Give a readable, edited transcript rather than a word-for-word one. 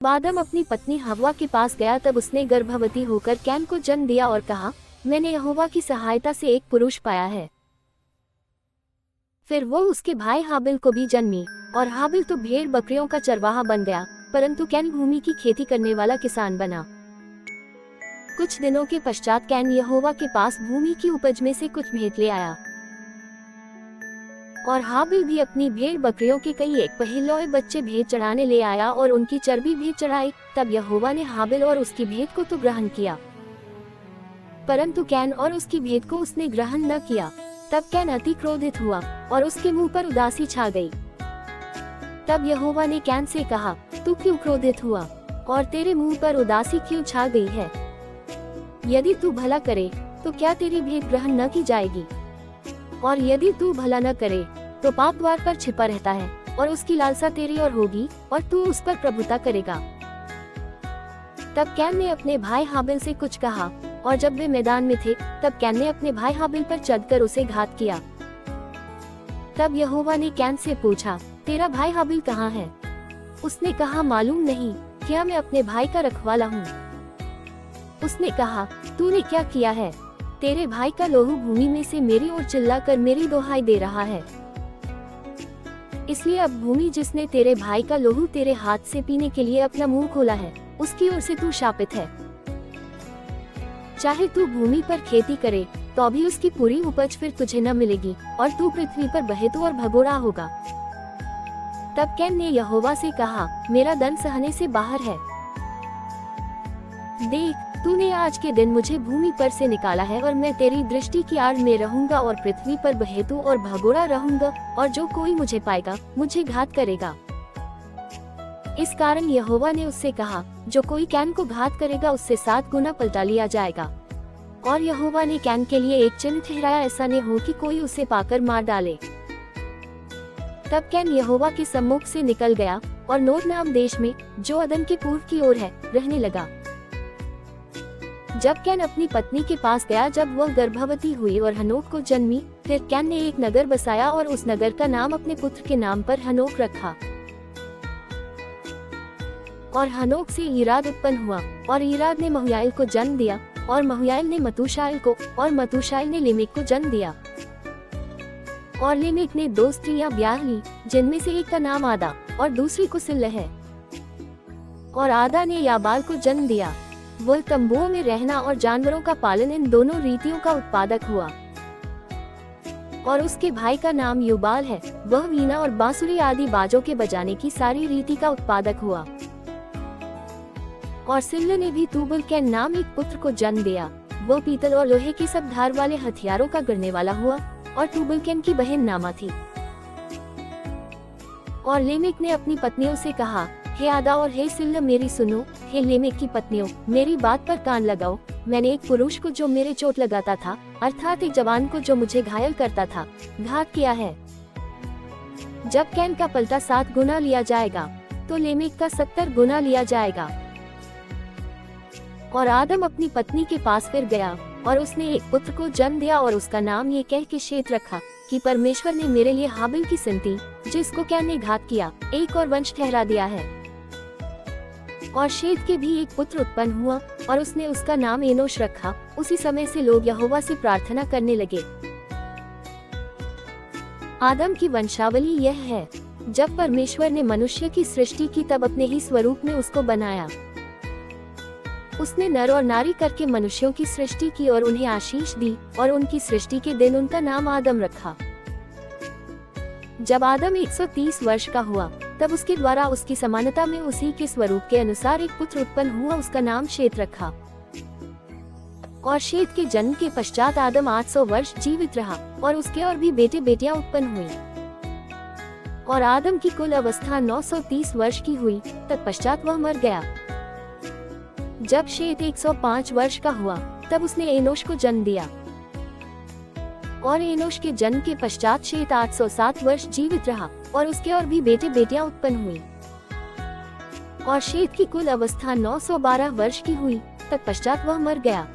आदम अपनी पत्नी हव्वा के पास गया तब उसने गर्भवती होकर कैन को जन्म दिया और कहा, मैंने यहोवा की सहायता से एक पुरुष पाया है। फिर वो उसके भाई हाबिल को भी जन्मी और हाबिल तो भेड़ बकरियों का चरवाहा बन गया, परंतु कैन भूमि की खेती करने वाला किसान बना। कुछ दिनों के पश्चात कैन यहोवा के पास भूमि की उपज में से कुछ भेंट ले आया और हाबिल भी अपनी भेड़ बकरियों के कई एक पहिलौए बच्चे भेंट चढ़ाने ले आया और उनकी चर्बी भी चढ़ाई। तब यहोवा ने हाबिल और उसकी भेंट को तो ग्रहण किया, परंतु कैन और उसकी भेंट को उसने ग्रहण न किया। तब कैन अति क्रोधित हुआ और उसके मुंह पर उदासी छा गई। तब यहोवा ने कैन से कहा, तू क्यों क्रोधित हुआ और तेरे मुंह पर उदासी क्यों छा गई है? यदि तू भला करे तो क्या तेरी भेंट ग्रहण न की जाएगी? और यदि तू भला न करे तो पाप द्वार पर छिपा रहता है और उसकी लालसा तेरी ओर होगी और तू उस पर प्रभुता करेगा। तब कैन ने अपने भाई हाबिल से कुछ कहा और जब वे मैदान में थे तब कैन ने अपने भाई हाबिल पर चढ़कर उसे घात किया। तब यहोवा ने कैन से पूछा, तेरा भाई हाबिल कहाँ है? उसने कहा, मालूम नहीं, क्या मैं अपने भाई का रखवाला हूँ? उसने कहा, तूने क्या किया है? तेरे भाई का लोहू भूमि में से मेरी ओर चिल्लाकर मेरी दोहाई दे रहा है। इसलिए अब भूमि जिसने तेरे भाई का लोहू तेरे हाथ से पीने के लिए अपना मुंह खोला है, उसकी ओर से तू शापित है। चाहे तू भूमि पर खेती करे तो भी उसकी पूरी उपज फिर तुझे न मिलेगी और तू पृथ्वी पर बहेतू और भगोड़ा होगा। तब कैन ने यहोवा से कहा, मेरा दंड सहने से बाहर है। देख, तूने आज के दिन मुझे भूमि पर से निकाला है और मैं तेरी दृष्टि की आड़ में रहूंगा और पृथ्वी पर बहेतू और भगोड़ा रहूंगा और जो कोई मुझे पाएगा मुझे घात करेगा। इस कारण यहोवा ने उससे कहा, जो कोई कैन को घात करेगा उससे 7 गुना पलटा लिया जाएगा। और यहोवा ने कैन के लिए एक चिन्ह ठहराया, ऐसा न हो कि कोई उसे पाकर मार डाले। तब कैन यहोवा के सम्मुख से निकल गया और नोद नाम देश में, जो अदन के पूर्व की ओर है, रहने लगा। जब कैन अपनी पत्नी के पास गया जब वह गर्भवती हुई और हनोक को जन्मी, फिर कैन ने एक नगर बसाया और उस नगर का नाम अपने पुत्र के नाम पर हनोक रखा। और हनोक से ईराद उत्पन्न हुआ और ईराद ने महुयाइल को जन्म दिया और महुयाइल ने मतूशाइल को और मतूशाइल ने लेमेक को जन्म दिया। और लेमेक ने 2 स्त्रियां ब्याह ली, जिनमें से एक का नाम आदा और दूसरी को सिल्ह है। और आदा ने याबाल को जन्म दिया। वह तंबुओं में रहना और जानवरों का पालन, इन दोनों रीतियों का उत्पादक हुआ। और उसके भाई का नाम युबाल है, वह वीणा और बांसुरी आदि बाजों के बजाने की सारी रीति का उत्पादक हुआ। और सिल्ह ने भी तूबल के नाम एक पुत्र को जन्म दिया। वह पीतल और लोहे के सब धार वाले हथियारों का गढ़ने वाला हुआ और तूबल कैन की बहन नामा थी। और लेमेक ने अपनी पत्नियों से कहा, हे आदा और हे सिल्ह मेरी सुनो, हे लेमेक की पत्नियों मेरी बात पर कान लगाओ। मैंने एक पुरुष को जो मेरे चोट लगाता था, अर्थात एक जवान को जो मुझे घायल करता था, घात किया है। जब कैन का पलटा 7 गुना लिया जाएगा तो लेमेक का 70 गुना लिया जाएगा। और आदम अपनी पत्नी के पास फिर गया और उसने एक पुत्र को जन्म दिया और उसका नाम ये कह के शेत रखा कि परमेश्वर ने मेरे लिए हाबिल की संति, जिसको कैन ने घात किया, एक और वंश ठहरा दिया है। और शेत के भी एक पुत्र उत्पन्न हुआ और उसने उसका नाम एनोश रखा। उसी समय से लोग यहोवा से प्रार्थना करने लगे। आदम की वंशावली यह है, जब परमेश्वर ने मनुष्य की सृष्टि की तब अपने ही स्वरूप में उसको बनाया। उसने नर और नारी करके मनुष्यों की सृष्टि की और उन्हें आशीष दी और उनकी सृष्टि के दिन उनका नाम आदम रखा। जब आदम 130 वर्ष का हुआ तब उसके द्वारा उसकी समानता में उसी के स्वरूप के अनुसार एक पुत्र उत्पन्न हुआ, उसका नाम शेत रखा। और शेत के जन्म के पश्चात आदम 800 वर्ष जीवित रहा और उसके और भी बेटे बेटियां उत्पन्न हुई। और आदम की कुल अवस्था 930 वर्ष की हुई, तत्पश्चात वह मर गया। जब शेत 105 वर्ष का हुआ तब उसने एनोश को जन्म दिया। और एनोश के जन्म के पश्चात शेत 807 वर्ष जीवित रहा और उसके और भी बेटे बेटियां उत्पन्न हुई। और शेत की कुल अवस्था 912 वर्ष की हुई, तत्पश्चात वह मर गया।